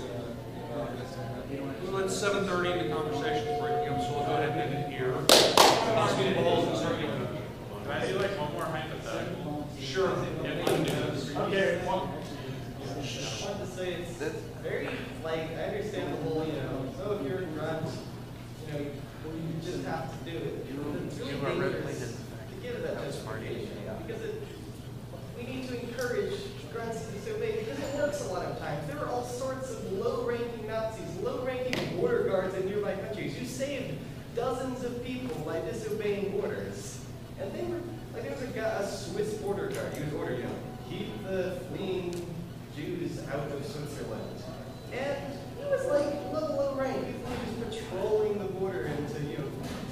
7:30, the conversation's breaking up, so we'll go ahead and end it here. Balls and start getting. Can I do like one more hypothetical? Sure. Okay, well, I want to say it's very, like, I understand the whole, so if you're a grunt, you just have to do it. It's really dangerous to give that justification, because we need to encourage grunts to disobey, because it works a lot of times. There are all sorts of low-ranking Nazis, low-ranking border guards in nearby countries. You saved dozens of people by disobeying orders. And they were, like, there was a Swiss border guard. He was ordered, keep the fleeing Jews out of Switzerland. And he was like low rank. He was patrolling the border and to,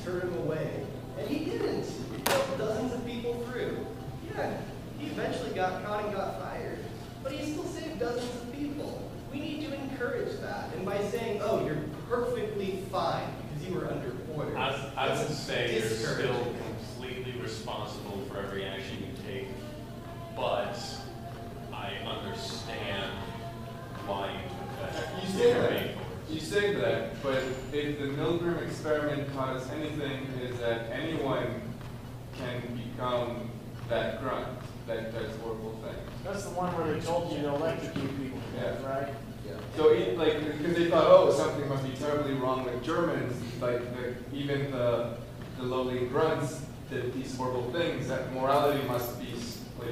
turn him away. And he didn't. He put dozens of people through. Yeah, he eventually got caught and got fired. But he still saved dozens of people. We need to encourage that. And by saying, oh, you're perfectly fine because you were under order. I would say you're still completely responsible for every action you take, but I understand why you took that. You say that, but if the Milgram experiment taught us anything, is that anyone can become that grunt that does horrible things. that's the one where they told you to electrocute people, right? Yeah. So, because they thought, oh, something must be terribly wrong with Germans, even the lowly grunts did these horrible things, that morality must be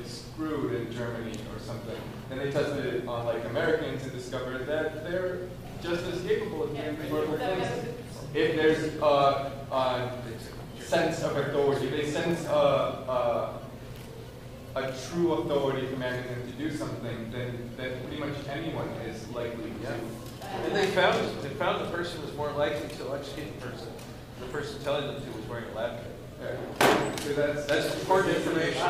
screwed in Germany or something. Then they tested it on Americans and discovered that they're just as capable of doing horrible things. If there's a sense of authority, if they sense a true authority commanding them to do something, then pretty much anyone is likely to. And they found the person was more likely to electrocute the person telling them to was wearing a lab coat. So that's important information.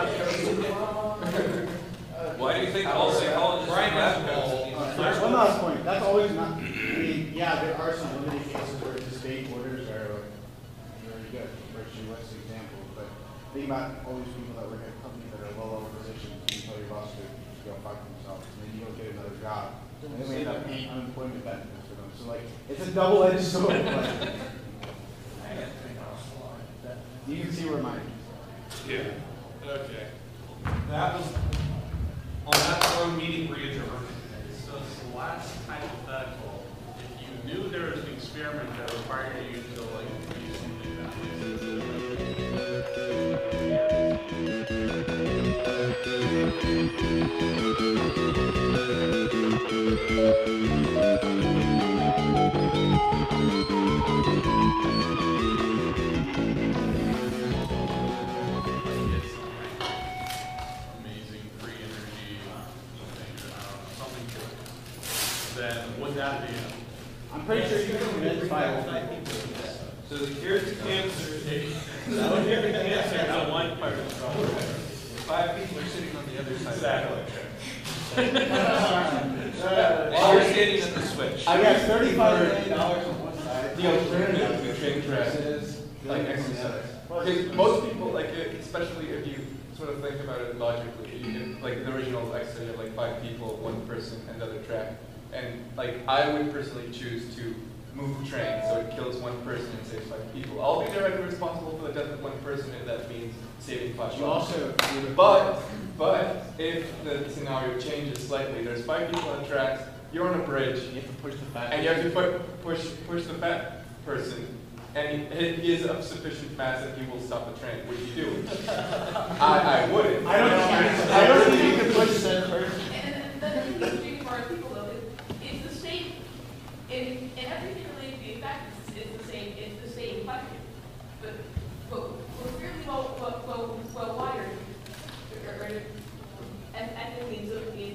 Why do you think all psychologists wear lab coats? One last point. That's always not. I mean, yeah, there are some limited cases where the state orders are very good, for especially West examples, but think about all these people that work at companies that are low level positions, and you tell your boss to go fuck themselves, and then you don't get another job, and then we end up paying unemployment benefits for them. So like, it's a double-edged sword. Like, you can see where mine is. Yeah. Okay. That was, on that phone meeting re-adjourned. So it's the last hypothetical. If you knew there was an experiment that required you to like use amazing free energy thing, something to it, then would that be enough? I'm pretty sure you can convince 5 people. So the cure to cancer, That would be the cancer, not one part of the problem. 5 people are sitting on the other side. Exactly. While you're standing at the switch. I got $35 million on one side. The alternative to train is like exercise. Because most people, like, especially if you sort of think about it logically, you can, like the original exercise, you have like 5 people, 1 person, and the other track. And like, I would personally choose to move the train so it kills 1 person and saves 5 people. I'll be directly responsible for the death of 1 person if that means saving 5 You also, but if the scenario changes slightly, there's 5 people on tracks, you're on a bridge, you have to push the fat. and you have to push the fat person, and he is of sufficient mass that he will stop the train. Would you do it? I wouldn't. I don't think you can push that person. And the thing that's interesting for our people though is the same, in everything related to the effect, it's the same question. But we're fairly well wired, ethically and socially,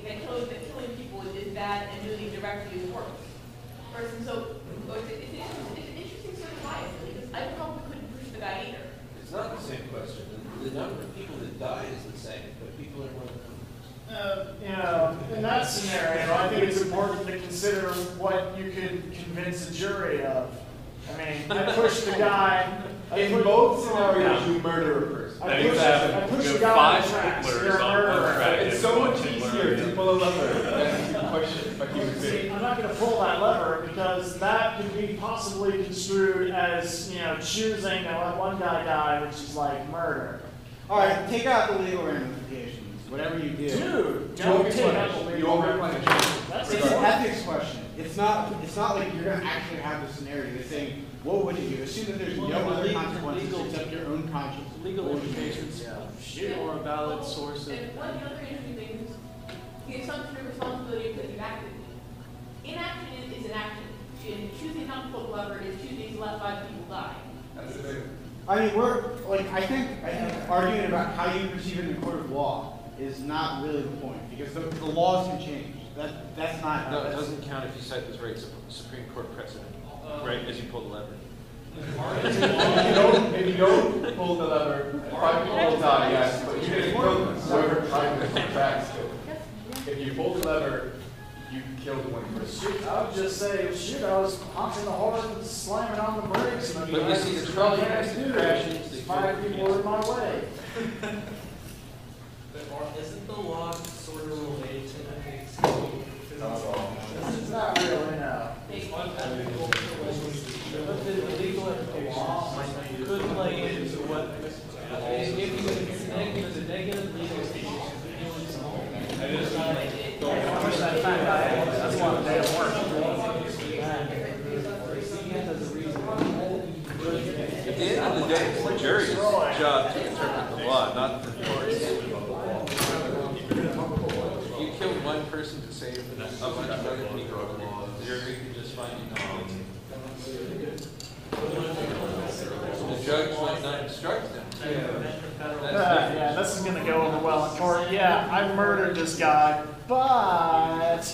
that killing people is bad and doing it directly is worse. So it's an interesting sort of bias, because I probably couldn't push the guy either. It's not the same question. The number of people that die is the same, but people are more than You know, in that scenario, I think it's important to consider what you could convince a jury of. I mean, I pushed the guy. In both scenarios, you murder a person. I pushed the guy on the tracks. You're a murderer. It's so much easier to pull a lever than to push a human being. I'm not going to pull that lever because that could be possibly construed as, choosing to let one guy die, which is like murder. All right, take out the legal ramifications. Whatever you do, Dude, don't take out the legal ramifications. It's an ethics question. It's not like you're going to actually have the scenario. They're saying, what would you do? Assume that there's no other consequences except your own conscience. Legal implications or a valid source of. And one of the other interesting things is the assumption of responsibility because you've acted. Inaction is an action. And choosing not to pull the lever is choosing to let 5 people die. That's the thing. I mean, I think arguing about how you perceive it in a court of law is not really the point, because the laws can change. That's not. No, it doesn't count if you cite this right Supreme Court precedent, right, as you pull the lever. If you don't pull the lever, 5 people will die, yes, but you're going to kill whoever tried to tracks to. If you pull the lever, you killed 1 person. I would just say, I was honking the horn and slamming on the brakes. But you see, the trolley has to crash into the 5 people were in my way. Isn't the law sort of related to ethics? It's not really, no. But the legal implications could play into what, if it's a negative legal implication. That's why they don't work. At the end of the day, it's the jury's job to interpret the law, not the court's. You killed 1 person to save a bunch of other people. The jury can just find you not guilty. The judge might not instruct them. Yeah, this is going to go over well in court. Yeah, I murdered this guy, but...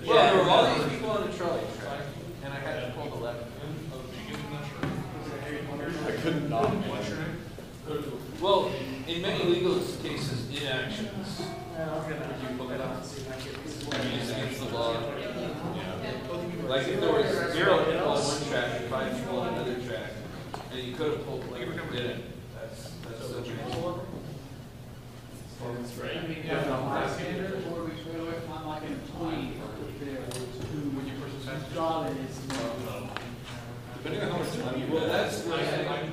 Well, there were all these people on the trolley track, and I had to pull the lever. I couldn't not. Well, in many legal cases, inactions. Used against the law. Like if there was 0 people on 1 track and 5 people on another track, And you could have pulled the lever, but didn't. That's so true. I mean, if I'm not standard, or we go with, I'm like an employee up there, whose job it is. Depending on how much money you Well, have. that's the thing.